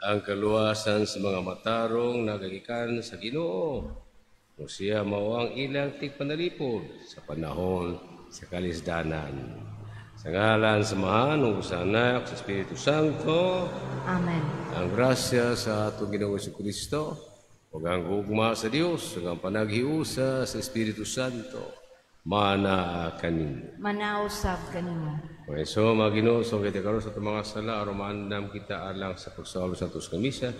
ang kaluwasan sa mga matarong nagagikan sa Ginoo. O siya mao ang ilang tigpanalipod sa panahon sa kalisdanan. Sa ngalan sa Mahan ug sa Anak sa Espiritu Santo. Amen. Ang grasya sa atong Ginoong Jesucristo ug ang gugma sa Dios ug ang panaghiusa sa Espiritu Santo mana kanin. Manausab kanimo. Okay, so mga Ginoo, so kita karon sa itong mga sala aron maandam kita alang sa pagsaulo sa Santos Kamisa.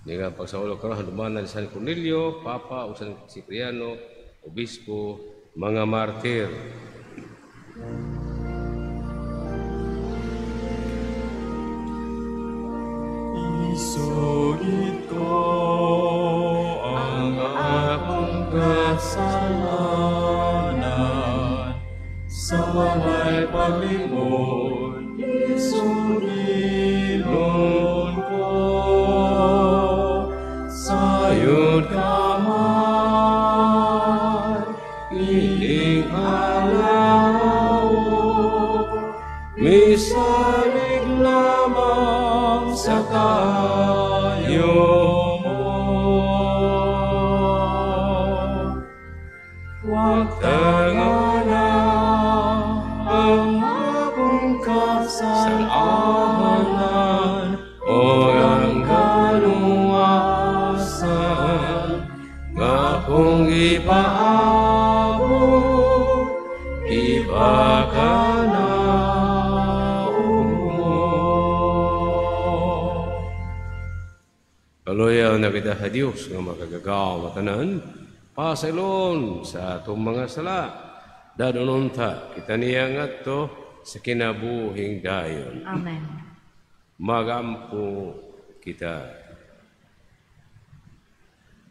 Nga pagsaulo karon hadumanan ni San Cornelio, Papa o San Cipriano, Obispo, mga martir. Isugid ko ang akong kasalanan sa walay paglimod, isugilon ko sayod ka man iling alaw misalig lamang sa kayo mo. Huwag tanganan ang akong kasalanan o ang kaluwasan nga kung ipaabot, iba ka na Kaluyaw na kita sa Diyos nga makagagaw matanan, pasailon sa atong mga sala. Dadununta kita niya nga to sa kinabuhing dayon. Amen. Magampo kita.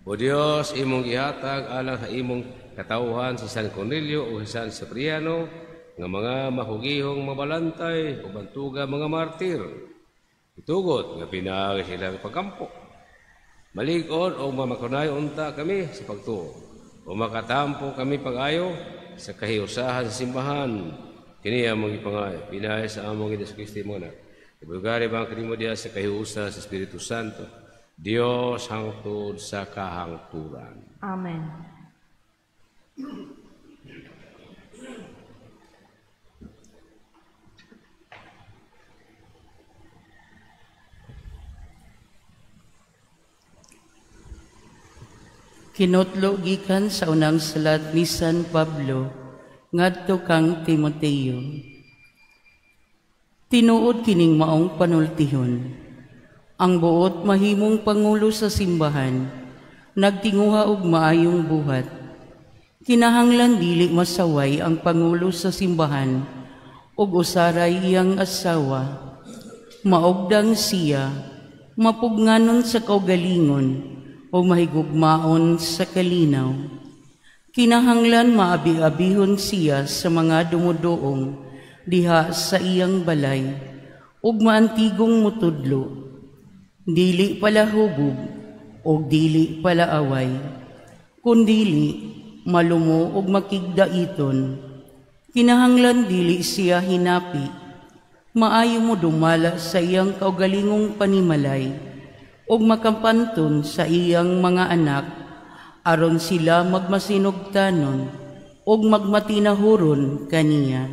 O Diyos, imong gihatag alang sa imong katawhan si San Cornelio o si San Cipriano nga mga mahugihong mabalantay o bantuga mga martir. Itugot nga pinaagi silang pagkampo. Malig-on o mamakunay unta kami sa pagtuo. O makatampo kami pag-ayo sa kahiusahan sa simbahan. Kiniya mong ipangay. Pinay sa among Yesu Kristo mo na. Ibulgari bang kanimo diya sa kahiusa sa Espiritu Santo. Dios hangtod sa kahangturan. Amen. Kinutlo gikan sa unang salat ni San Pablo ngadto kang Timoteo. Tinuod kining maong panultihon. Ang buot mahimong pangulo sa simbahan, nagtinguha og maayong buhat. Kinahanglan dili masaway ang pangulo sa simbahan ug usaray iyang asawa. Maogdang siya, mapugnanon sa kaugalingon o mahigugmaon sa kalinaw. Kinahanglan maabi-abihon siya sa mga dumudoong diha sa iyang balay ug maantigong mutudlo. Dili pala hubog o dili pala away, kundili malumo ug makigdaiton. Kinahanglan dili siya hinapi, maayo mo dumala sa iyang kaugalingong panimalay ug makapanton sa iyang mga anak aron sila magmasinugtanon ug magmatinahuron kaniya.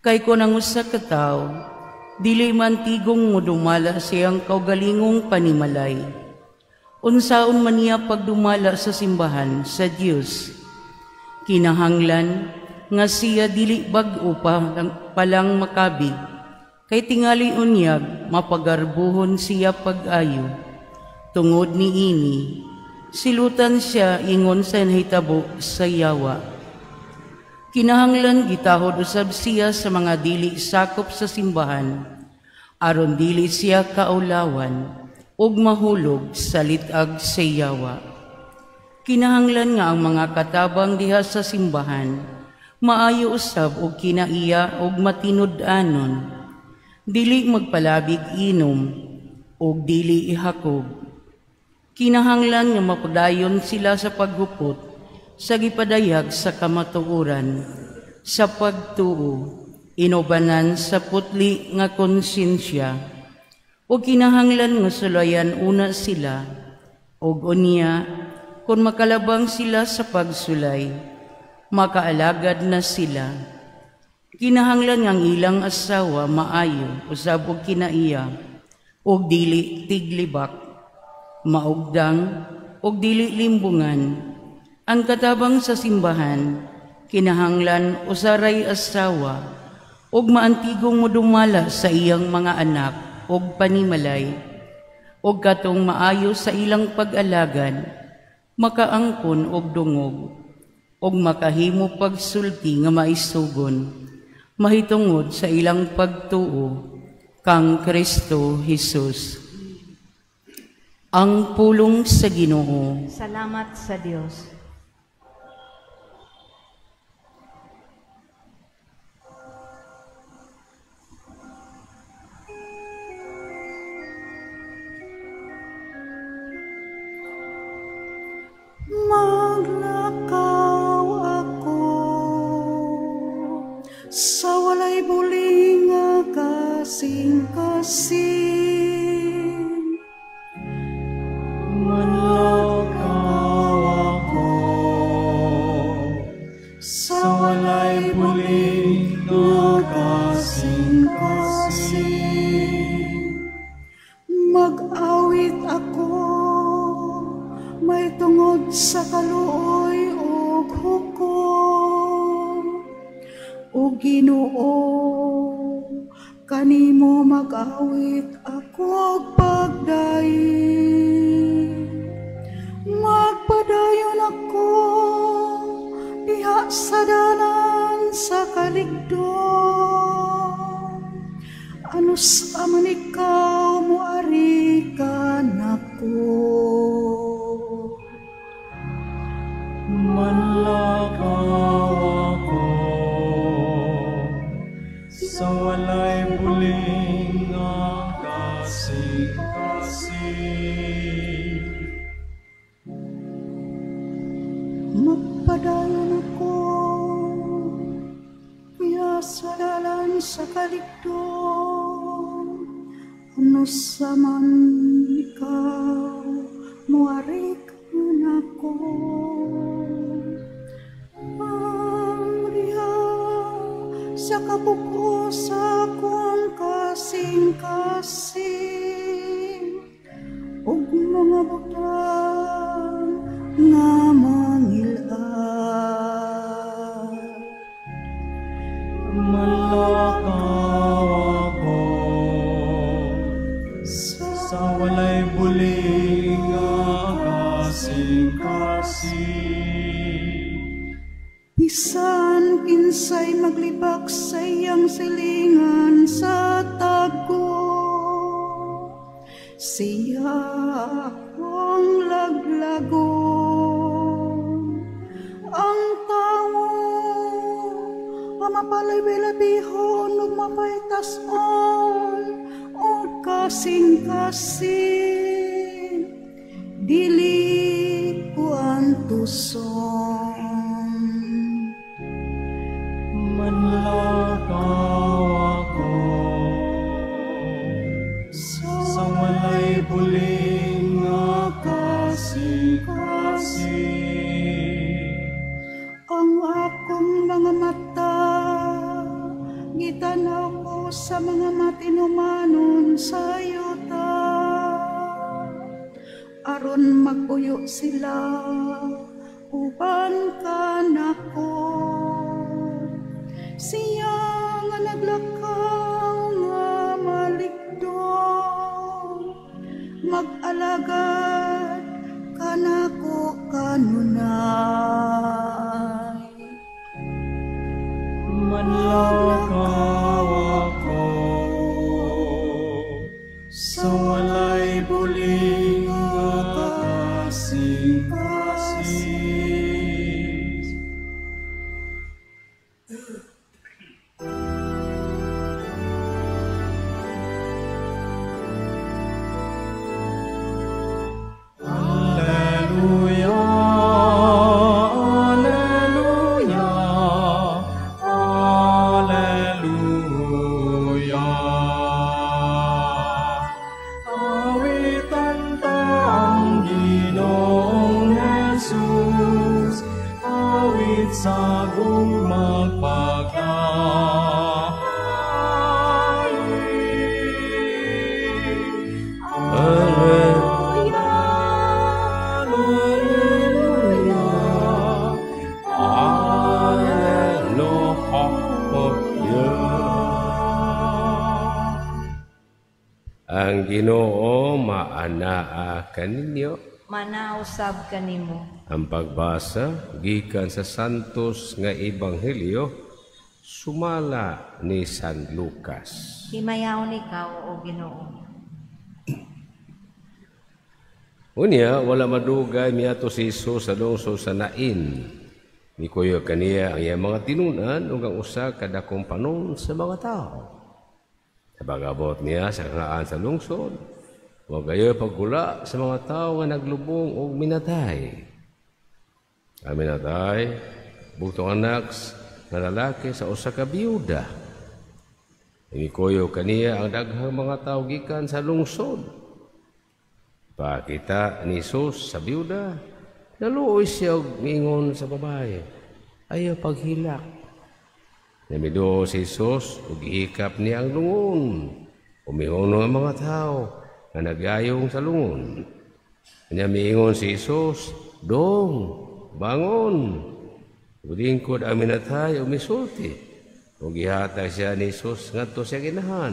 Kay kun ang usa ka tawo dili man tigong modumala sa iyang kaugalingong panimalay, unsaon man niya pagdumala sa simbahan sa Dios. Kinahanglan nga siya dili bag-o palang makabig, kay tingali unyag mapagarbuhon siya pag-ayo. Tungod niini, silutan siya ingon sa nahitabo sa yawa. Kinahanglan gitahod usab siya sa mga dili sakop sa simbahan, aron dili siya kaulawan ug mahulog sa litag sa yawa. Kinahanglan nga ang mga katabang diha sa simbahan maayo usab og kinaiya ug matinud-anon, dili magpalabig inom ug dili ihakog. Kinahanglan nga mapadayon sila sa paghupot sa gipadayag sa kamatuoran, sa pagtuo, inubanan sa putli nga konsensya, O kinahanglan nga sulayan una sila, og unya, kung makalabang sila sa pagsulay, makaalagad na sila. Kinahanglan ngang ilang asawa maayo, usab og kinaiya, og dili tiglibak, maugdang, og dili limbungan. Ang katabang sa simbahan, kinahanglan usaray asawa, og maantigong modumala sa iyang mga anak, og panimalay, og katong maayo sa ilang pag-alagad, makaangkon og dungog, og makahimo pagsulti nga maisugon, mahitungod sa ilang pagtuo kang Kristo Jesus. Ang pulong sa Ginoo. Salamat sa Diyos. Maglakaw ako sa walay buling nga kasing-kasing. Maglakaw ako sa walay buling nga kasing-kasing. Mag-awit ako may tungod sa kaluoy o hukom. O Ginoo, kanimo mag-awit ako pagdayon. Magpadayon ako diha sa dalan sa kaligdon. Anus aman ikaw moari ka nako. Manlakaw ako sa walay buling nga kasing-kasing. Magpadayon ako kaya sa dalan sa kaligdon. Ano sa man ikaw muari ka nako. Sa kabuko sa kong kasing-kasing, ug mga butang nga mangilan. Manlakaw ako sa walay buling nga kasing-kasing. Bisan kinsay maglibak sa iyang silingan sa tago, siya akong laglagon. Ang tawo mapalay-bilabihon ug mapaytason o kasing-kasing, dili ko antuson. Manlakaw ako sa walay buling nga kasing-kasing. Ang akong mga mata gitanaw ko sa mga matinumanon sa yuta, aron magpuyo sila uban ka nako. Siya nga naglakaw nga malikdo, mag-alagad ka nako kanunay. Manlakaw ako sa walay buling nga kasing-kasing. akong magpagkain. Alleluia, Alleluia, Alleluia. Ang Ginoo maanaa kaninyo. Manausab kanimo. Ang pagbasa gikan sa Santos nga Ebanghelyo sumala ni San Lucas. Himayaw ikaw o Ginoo. Unya wala madugay miato si Jesus sa lungsod sa Nain. Mikuyo kaniya ang iyang mga tinunan ug ang usa ka dakong panon sa mga tao. Sa pag-abot niya sa kangaan sa lungsod, wa gayo paggula sa mga tao nga naglubong og minatay. Ang minatay, bugtong anak na lalaki sa usa ka biyuda. Mikuyo kaniya ang daghang mga tao gikan sa lungsod. Pakita ni Jesus sa biyuda, naluoy siya og miingon sa babae, ayaw paghilak. Namiduo si Jesus ug giikap niya ang lungon. Umihono ang mga tao na nagayong sa lungon. Kanya miingon si Jesus, dong, bangon. Udingkod ang minatay o misulti. Ug gihatag siya ni Jesus ngadto sa ginahan.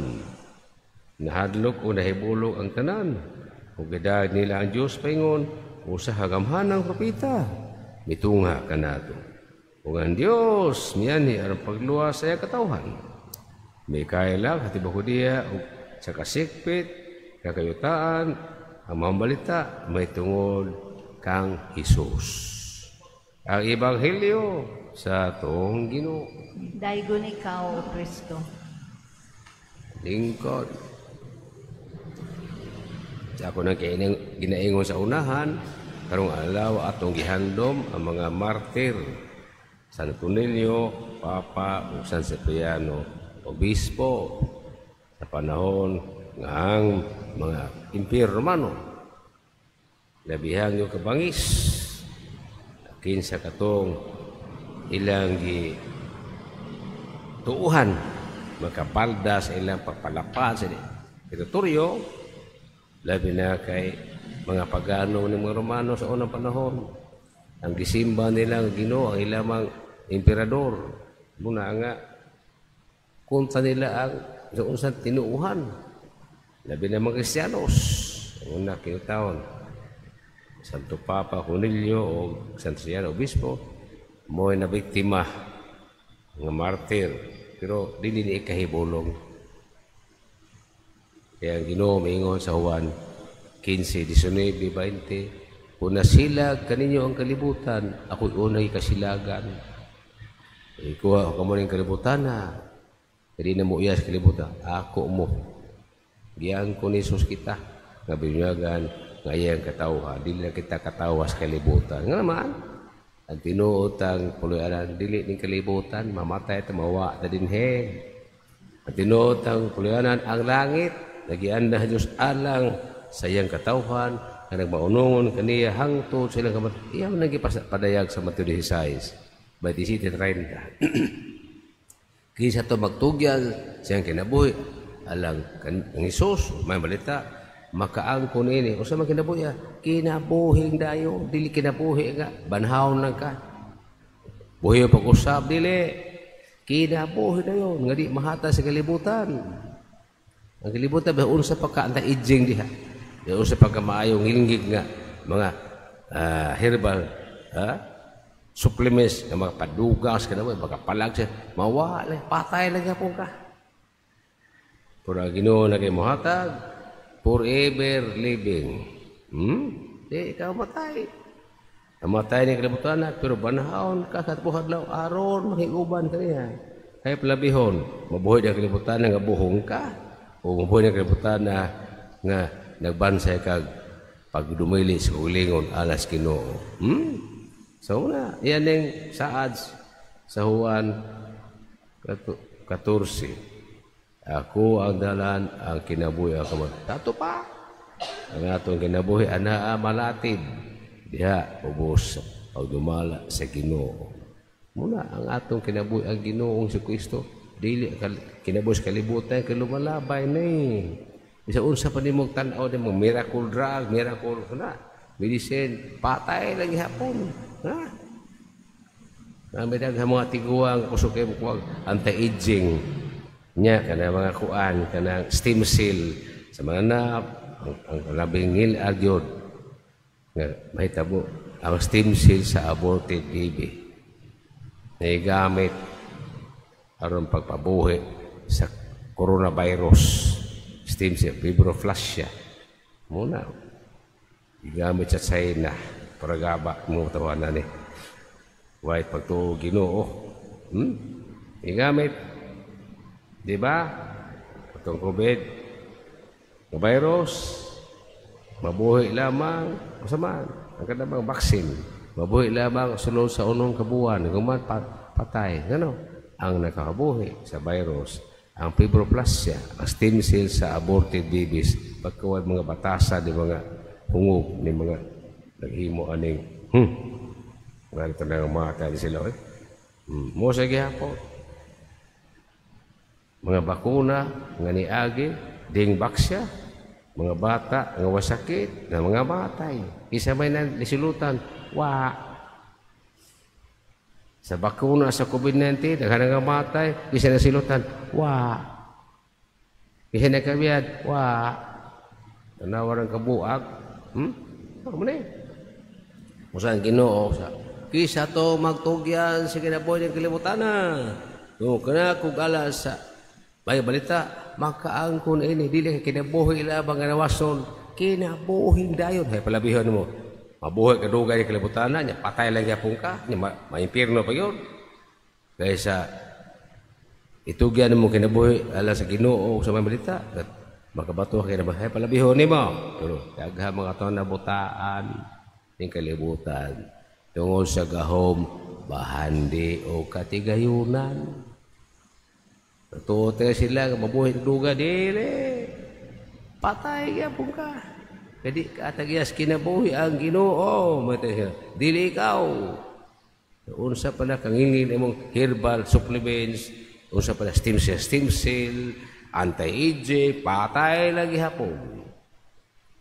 Nahadlok o nahibulog ang tanan. Ug gidag nila ang Dios paingon, usa hagamhanang propeta. Mitunga kanato. Ug ang Dios miyani aron pagluwas sa katawhan. May kaila hatibako diya ug sa kasikpit, kakayutaan, ang mambalita may tungod kang Hesus. Ang Ebanghelyo sa tuong Ginoo. Daygon ikaw o Kristo. Lingkod. Sa ako nang ginaingon sa unahan, karong alaw atong gihandom ang mga martir. San Cornelio, Papa, ug San Cipriano, Obispo, sa panahon nga ang mga Imperyo Romano. Labihang yung kabangis, kinsa katong ilang tuuhan, magkapalda sa ilang pagpalapad sa teritoryo, labi na kay mga pagano ng mga Romano sa unang panahon. Ang gisimba nila ang Ginoo, ang ilamang emperador. Muna nga, kunta nila ang doon sa tinuuhan. Labi na mga Kristiyanos. Ang una kinutaon, Santo Papa Cornelio o San Cipriano Obispo, mo'y nabiktima ng martir. Pero dili ni ikahibulong. Kaya ang Ginoo maingon sa Juan 15, 19, 20, kung nasilag kaninyo ang kalibutan, ako'y unay kasilagan. Ikuha ko mo ng kalibutan na, hindi na mo iya sa kalibutan, ako mo. Diyan ko ni Jesus kita, nga binyagan, nga iyang katawa, dili na kita katawa sa kalibutan. Nga naman, ang tinuotang puluyanan, dili ng kalibutan, mamatay at mawa na dinhe. Ang tinuotang puluyanan, ang langit, nagianda sa Diyos alang sa iyang katawhan, na nagmaunungon kaniya hangtod silang kamat. Iyaw nagipadayag sa Mateo 16, 27-30. Kisa ito magtugyal siyang kinabuhi, alang ang Isus, may balita, makaangkon ini. O sa mga kinabuhi, kinabuhing dayo, dili kinabuhi nga, banhawon lang ka. Buhi pag-usap, dili, kinabuhi dayo, nga di mahata sa kalibutan. Ang kalibutan, baon sa pagkaanta-ijing diha. Baon sa pagkamaayong hilingig nga, mga herbal, supplements, nga mga padugas, mga palag siya, mawala, patay lang po ka. Pero ang Ginoo na kayo mohatag, forever living. Di, ikaw matay. Namatay ni kalibutan na, pero banahon ka sa buhad lang, aron, makikuban ka niya. Kaya palabihon, mabuhay na kalibutan na nga buhong ka, o mabuhay na kalibutan na nga nagbansay kag pagdumili sa ulingon alas Ginoo. So na, yan yung saad sa Juan 14. Ako ang dalan, ang kinabuhi ang kamat. Tato pa. Ang atong kinabuhi, anaa malatid. Diha, ubos, pagdumala sa Ginoo. Muna ang atong kinabuhi ang Ginoong si Kristo dili kinabuhi sa kalibutan kay lumalabay na Bisa unsa pa nimong tan-aw ni mong miracle drug, miracle na medicine, patay lagi hapon. Ha? May daghang mga tiguang kusog kay mo anti-aging nya kana mga kuan kana stem cell sa mga anak ang labing ngil agyod nga mahitabo ang stem cell sa aborted baby na gamit aron pagpabuhi sa coronavirus stem cell fibroflascia muna gamit sa China para gaba mo tawanan ni white pagtuo Ginoo igamit di ba itong COVID ng virus mabuhi lamang kasamaan ang kadabang vaccine mabuhi lamang sulod sa unong kabuan guman patay ano ang nakakabuhi sa virus ang fibroflascia ang stem cell sa aborted babies pagkawad mga batasa di mga hungog ni mga naghimo aning ganito na ang mga tali sila mo sa gihapon mga bakuna nga niagi ding baksya mga bata nga wasakit na mga batay isa may nalisulutan sa bakuna sa COVID-19 daghan nga matay isa nasilutan isa nagkabiyad tanawaran kabuag muna musa ang Ginoo sa kisa to magtugyan sa kinabuhi ng kalibutan kana kung alas sa may balita makaangkon ini dili kinabuhi labang nga nawason kinabuhi dayon hay palabihon mo mabuhi ka dugay ng kalibutan nya patay lang gyapon ka nya maimpierno pa yon kaysa itugyan mo kinabuhi alas sa Ginoo sa may balita makabato ka kinabuhi hay palabihon nimo pero dagha mga taon na butaan ning kalibutan tungod sa gahom bahandi o katigayunan tuote sila nga mabuhi duga dili patay gyapon ka kadi katagyas kinabuhi ang Ginoo dili ikaw unsa pala kangingin imong herbal supplements unsa pala stem cell anti-aging patay lagi hapon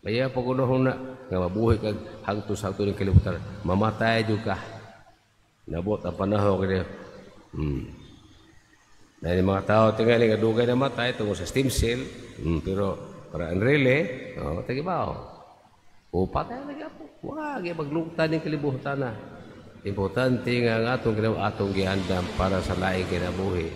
kaya pagunahon na nga mabuhi kag hangtod ning kalibutan mamatay jud ka nabot ang panahon kini dahil mga tao tingali nga dugay na matay tungkol sa stem cell pero para ang relay tagibaw patay lagi po wag maglungtan ng kalibutan na importante nga ang atong gihandam para sa laing kinabuhi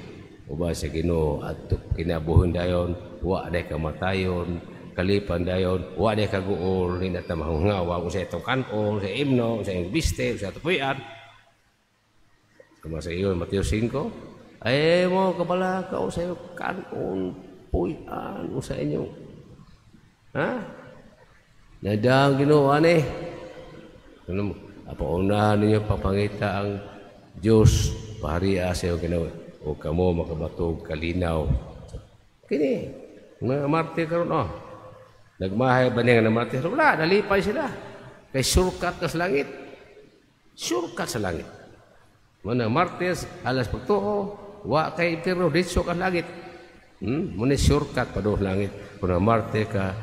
uba sa Ginoo at kinabuhin dayon wa day kamatayon kalipan dayon wa day kaguol ni nata mahungawa kung sa itong kanon sa himno sa biste sa tupuyan kama sa iyon Mateo 5 ay mo kabalakaw sa iyo kanon puyan o sa inyo nadang Ginoo ani ano apaunahan ninyo papangita ang Diyos pahariya sa iyo Ginoo o kamo makabatog kalinaw kini mga martir karon nagmahay ba niya nga martir wala nalipay sila kay shortcut sa langit mana martir alas pagtuo wa kay pero ditso ka langit muna shortcut pa do langit kuna martir ka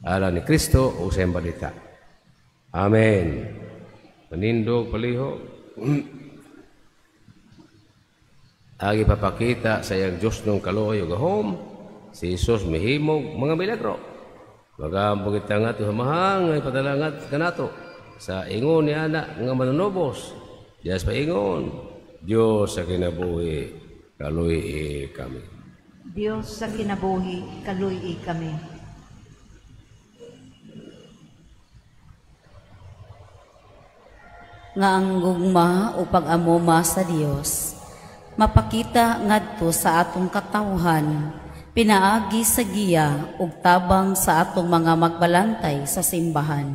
ala ni Kristo o sa balita amen manindog paliho agi papakita sa iyang Diyos nung kaloyo gahom si Jesus mihimog mga milagro magambog kita nga ito hamahang ay padalangat kanato sa ingon ni anak nga manunobos Diyas pa ingon Diyos sa kinabuhi kaluy kami Diyos sa kinabuhi kaluy kami nga ang gugma o pag-amuma sa Dios mapakita ngadto sa atong katawhan pinaagi sa giya ug tabang sa atong mga magbalantay sa simbahan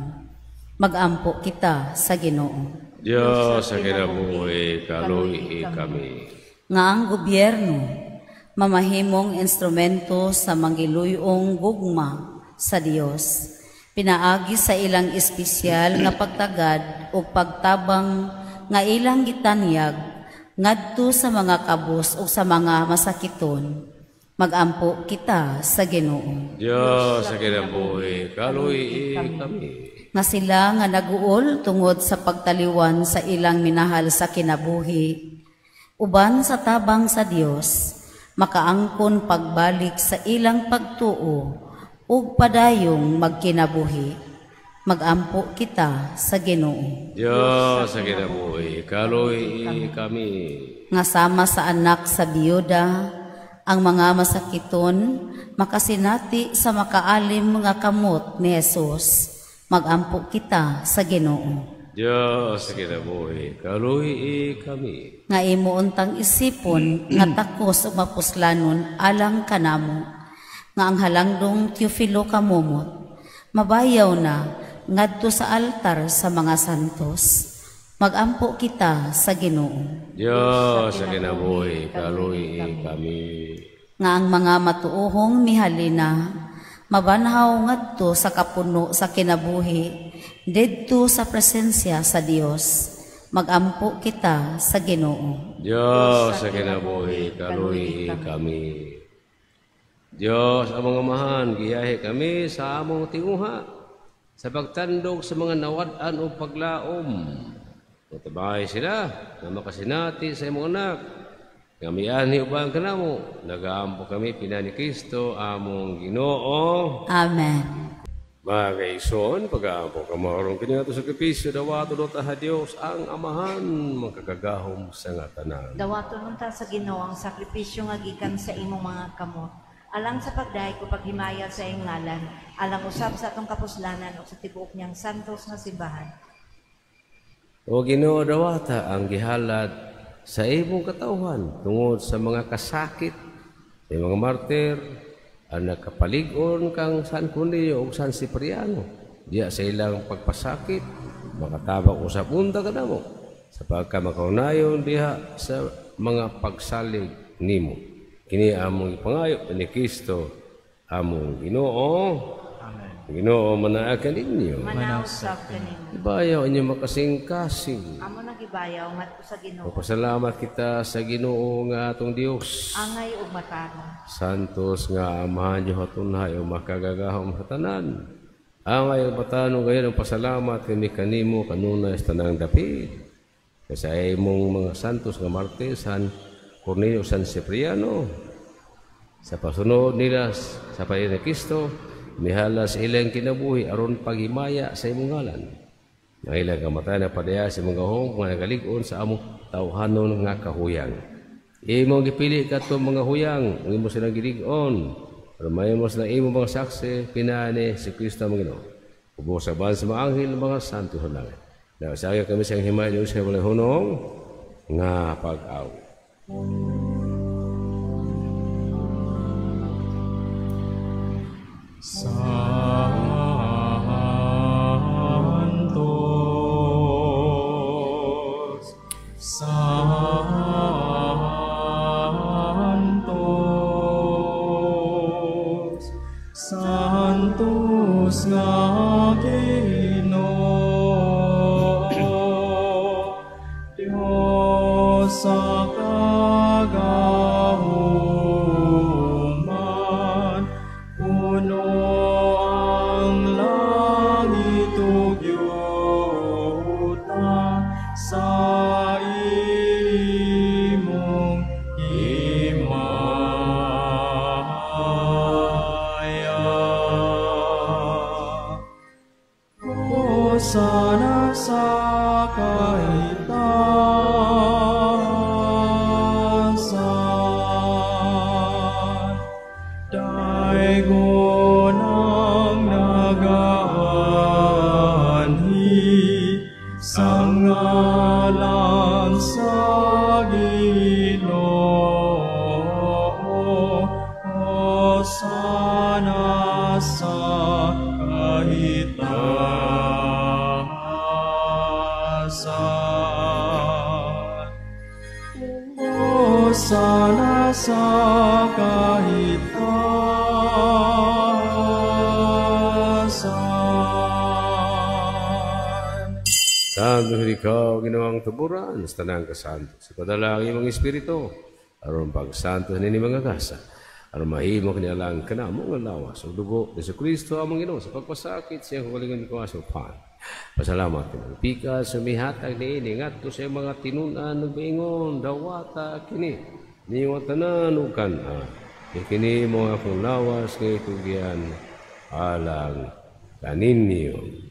magampo kita sa Ginoo Diyos sa kinabuhi kaluy kami nga ang gobyerno mamahimong instrumento sa mangiluyong gugma sa Dios pinaagi sa ilang espesyal nga pagtagad o pagtabang nga ilang gitanyag ngadto sa mga kabus ug sa mga masakiton, magampo kita sa Ginoo. Diyos sa kinabuhi, kaluy kami. Nga sila nga naguol tungod sa pagtaliwan sa ilang minahal sa kinabuhi, uban sa tabang sa Dios, makaangkon pagbalik sa ilang pagtuo ug padayong magkinabuhi. Magampo kita sa Ginoo. Diyos sa kinabuhi, kaluy kami. Nga sama sa anak sa biyuda, ang mga masakiton, makasinati sa makaalim mga kamot ni Jesus. Magampo kita sa Ginoo. Diyos sa kinabuhi, kaluy kami. Nga imuuntang isipon, nga takos o mapuslanon alang kanamo, nga ang halangdong Teofilo kamumot, mabayaw na, ngadto sa altar sa mga santos, magampo kita sa Ginoo. Diyos sa kinabuhi, kaluy kami. Nga ang mga matuohong mihalina, mabanhaw ngadto sa kapuno sa kinabuhi, didto sa presensya sa Dios, magampo kita sa Ginoo. Diyos sa kinabuhi, kaluy kami. Diyos ang mga mahan, giyahi kami sa among tinguha, sa pagtandog sa mga nawad-an o paglaom. Matabay sila na makasinati sa imong anak. Ngamiani ubang kanamo, nagaampo kami pinani Kristo among Ginoo. Amen. Mga kaigsoon, pag-aampo ka marong kanya ito sa kapisyo, dawato do taha Dios ang amahan, magkakagahom sa nga tanan. Dawato nun ta sa Ginoo ang sakripisyo nga gikan sa imong mga kamot. Alang sa pagdahay ko paghimaya sa iyong ngalan, alang usab sa atong kapuslanan o sa tibuok niyang santos nga simbahan. O Ginoo, dawata ang gihalad sa imong katawhan tungod sa mga kasakit, sa mga martir, ang nakapalig-on kang San Cornelio o San Cipriano, diya sa ilang pagpasakit, makatabang usap unta ka na mo, sa pagkamakaunayon diha sa mga pagsalig nimo. Kini among ipangayo ni Kristo among Ginoo. Amen. Ginoo, manaakan ninyo. Manausap kanimo. Ibayaw inyo makasing-kasing. Amo nagibayaw ngadto sa Ginoo. Pasalamat kita sa Ginoo nga atong Dios. Angay ug matarong. Santos nga amahan niyo hatunhay o makagagahom sa tanan. Angay ug matanong gayon ang pasalamat kami kanimo kanunay sa tanang dapit. Sa imong mga santos nga martir, San Cornelio, San Cipriano, sa pasunod nila sa payon ni Kristo, mihalas ilang kinabuhi aron paghimaya sa imong ngalan. Ang ilang kamatayan na padaya sa imong gahong nga nagalig-on sa among tawhanon nga kahuyang. Imong gipili ka itong mga huyang, imo silang gilig-on, pero may mo silang imong mga saksi, pinani si Kristo ang Ginoo. Ubos sa bahan sa mga anghel, mga santo sa langit. Nakasaya kami sa himaya sa walay hunong nga pag-aw. Santos, Santos, Santos nga Ginoo, Diyos sa kagahuman, puno ang langit ug yuta sa imong himaya. Hosana sa kaitasan, daigon ang nagaanhi sa ngalan sa Ginoo. Hosana sa kaitasan. Hosana sa kahitasan. Santo ikaw, ginawang tuburan, sa tanang kasanto. Sa padalagi mga Espiritu, aron pagsanto nini mga kasa. Aron mahimo kanilang kanamo nga lawas. Ang dugo ni Kristo among Ginoo sa pagpasakit siya kalingon ko sa pan. Pasalamat kini. Pika sumihatag niini ngadto sa mga tinunan ug ingon dawata kini. Niwa tanan ug kana. Kini mo akong lawas kay tugyan alang kaninyo.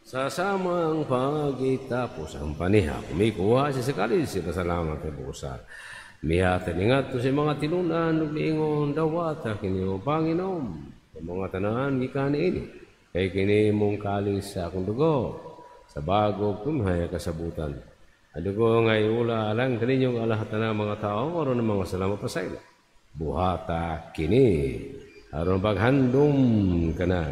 Sa samang pagitapos ang paniha, kumikuha siya sa kalis, siya pasalamat kay Buksan. Mihatan ingat to sa mga tinunan, naglingon, dawata, kini o Panginoon, sa mga tanahan, gikan ini, kay kini mong kalis sa akong dugo, sa bagog kumhay kasabutan. Ang dugo ngay ula alang kaninyong alahat na mga tao, aron ng mga salamat pa sa ila. Buhata kini, aron paghandom ka na.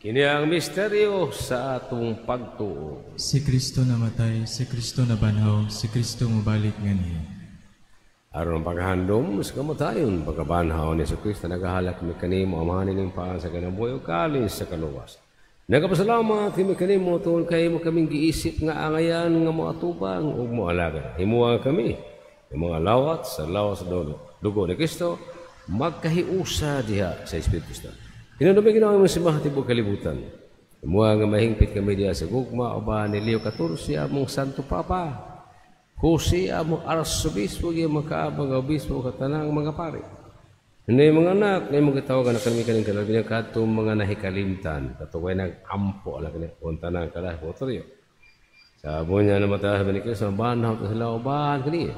Kini ang misteryo sa atong pagtuo. Si Kristo namatay, si Kristo nabanhaw, si Kristo mabalik nganiya. Aron paghandom sa kamatayon, pagkabanhaw ni si Kristo nagahalak mi kanimo amahanin ning paan sa kanabuhi ug kalis sa kaluwas. Nagapasalamat kami kanimo tungod kay mo kaming giisip nga angayan nga moatubang ug moalaga. Himuha kami ang mga lawat sa lawas dugo ni Kristo magkahiusa diha sa Espiritu Santo. Kinadumi ginawa mo si Mahatibog kalibutan. Mga nga mahingpit kami diya sa gugma o ba ni Leo XIV among Santo Papa. Kusi among Arsobispo yung makaabang obispo katanang mga pari. Hindi mga anak, ngayon mo kitawagan na kami kaning kalabinang katong mga nahikalimtan. Katuway nag-ampo ala kanya kung tanang kalah motoryo. Sabi niya na mataas ba ni Kristo, banaw ta sila o bahan kaniya.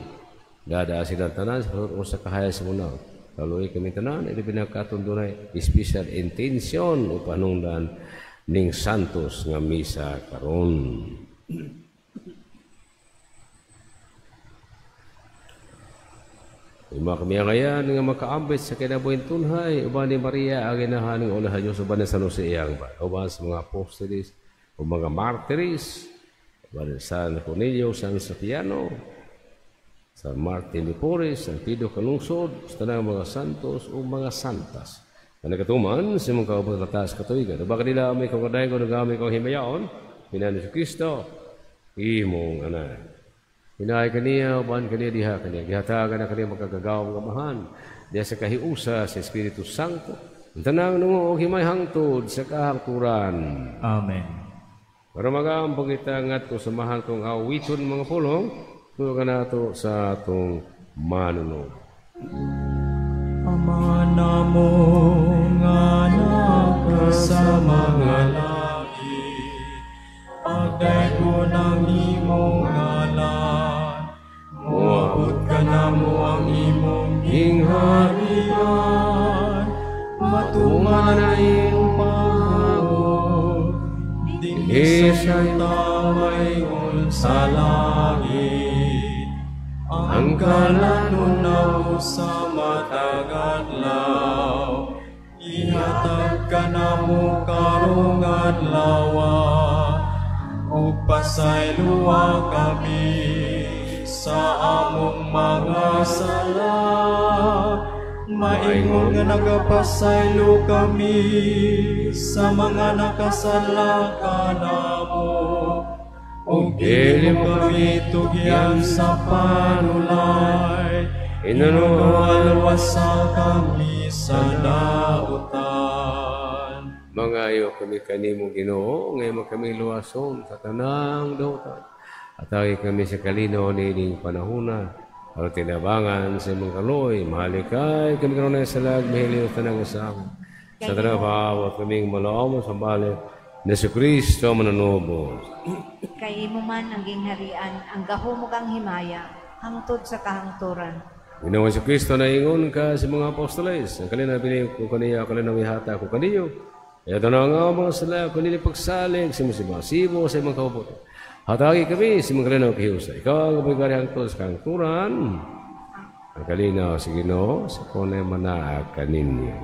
Dada silang tanan sa kahaya sa munaw. Kaluoy kami tanan, ito pinagkatundunay special intention o panungdan ning Santos nga misa karon. Ima kami ngayon nga makaambit sa kinabuhin tunhay, uban ni Maria ang inahan ng ulahan Diyos, uban ni San Jose iyang ba, uban sa mga apostolis, o mga martyrs, uban ni San Cornelio, San Sapiano, San Martin de Porres, San Pedro Calungsod, sa tanang mga santos o mga santas. Na nagatuman sa mga kaupatatas katuigan. Baka nila may kagadayan ko, nagamay ko himayaon, pinano si Kristo, imong anak. Hinay kaniya, uban kaniya, diha kaniya. Gihatagan na kaniya magkagagawang amahan. Diya sa kahiusa sa Espiritu Santo. Ang tanang nung himay hangtod sa kahangturan. Amen. Para magampang kita ngat ko samahan kong awiton mga pulong, tulungan nato sa atong manunod. Ama namong anak sa mga langit, pagdaygo ng imong ngalan, muabot ka na mo ang imong gingharian, matuman na iyong paghabot, dinhi sa tamay sa langit. Ang kalanon na sa matag adlaw, ihatag ka na mo karong adlawa, ug pasayloa kami sa among mga sala. Maingon nga nagapasaylo kami sa mga nakasala kanamo. O gilim kami tugyan sa panulay, inunualwasa kami sa dautan. Mangayo kami kanimo Ginoo, ngayon kami luwason sa tanang dautan. Atay kami sa kalinaw nining panahuna, at tinabangan sa mga kaloy, mahalikay kami karoon na salag, mahiliw tanang asawa. Sa tanang paawat kaming malaom sa balik, na si Kristo mananubos. Kay imo man ang gingharian, ang gahumog ang himaya, hangtod sa kahangturan. Ginawa si Kristo na ingon ka sa mga apostoles. Ang kalina pinili ko kaniya, kalina wihata ko kaniyo. Ito na nga mga sala, kanili pagsalig, sa mga sibo, sa mga kaupot. Hatagi kami, sa mga kalina kahiusa. Ikaw ang kapagari hangtod sa kahangturan. Ang kalina, sige no, sa kone manaag kaninyo.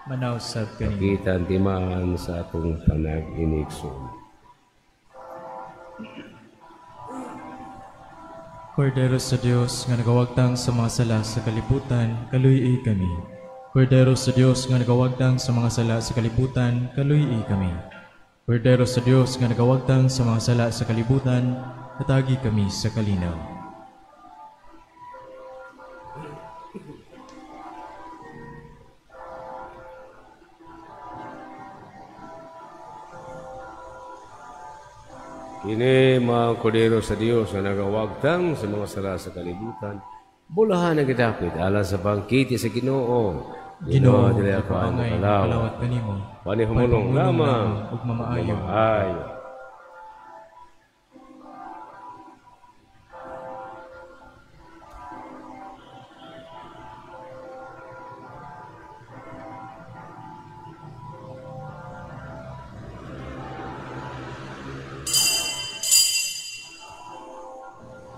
Manausab kanimo. Kita timaan sa atong panag-inigsoon. Kordero sa Dios nga nagawagtang sa mga sala sa kalibutan, kaluy-i kami. Kordero sa Dios nga nagawagtang sa mga sala sa kalibutan, kaluy-i kami. Kordero sa Dios nga nagawagtang sa mga sala sa kalibutan, katagi kami sa kalinaw. Kini mga kordero sa Dios na nagawagtang sa mga sala sa kalibutan, bulahan na gidapit ala sa bangkiti sa Ginoo. Ginoo, dili ako ang kaangay, kalawat. palawat kanimo. Panihumulong lamang ug mamaayo. mamaayo.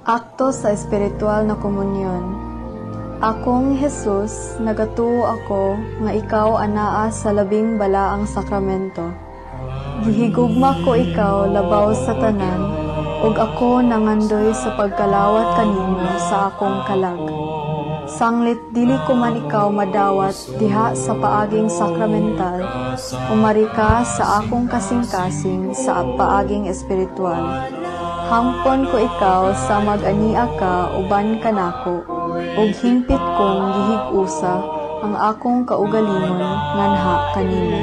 Akto sa espiritual na komunyon. Akong Jesus, nagatuo ako nga ikaw anaa sa labing balaang sakramento. Gihigugma ko ikaw labaw sa tanan, ug ako nangandoy sa pagkalawat kanimo sa akong kalag. Sanglit dili ko man ikaw madawat diha sa paaging sakramental, umari ka sa akong kasing-kasing sa paaging espiritual. Hampon ko ikaw sa mag-ania ka uban kanako, ug hingpit kong gihig-usa ang akong kaugalingon nganha kanimo.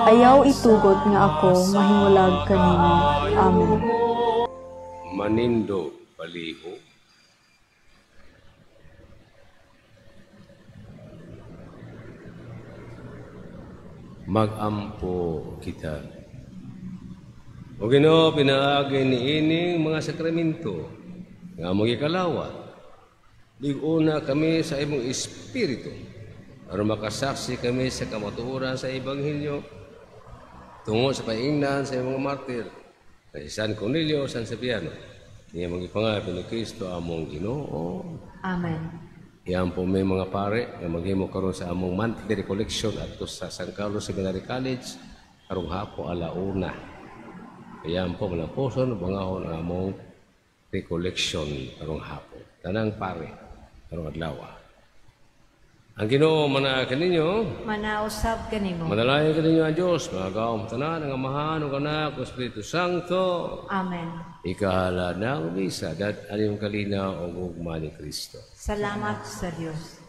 Ayaw itugot nga ako mahimulag kanimo. Amen. Manindo paliho. Magampo kita. O Ginoo, pinaagi ni ining mga sakramento nga among ikalawat. Big-una kami sa imong espiritu aron makasaksi kami sa kamatuoran sa Ebanghelyo tungo sa paingnan sa imong martir na si San Cornelio, San Cipriano. Niya mong ipangapin ni Kristo among Ginoo. Amen. Iyan po may mga pare na maghimo karon sa among monthly recollection adto sa San Carlos Seminary College karong hapo alauna. Ayan po, malaposon, bangahon ang among recollection karong hapon. Tanang pare, karong adlaw. Ang Ginoo manakan ninyo, Manausab kanimo. manalayan ka ninyo ang Diyos, mga gaom tanan, ang Amahan, ang Anak, ang Espiritu Santo, Amen. ikahala na umisa, dat anyong kalinaw o gugma ni Kristo. Salamat sa Dios.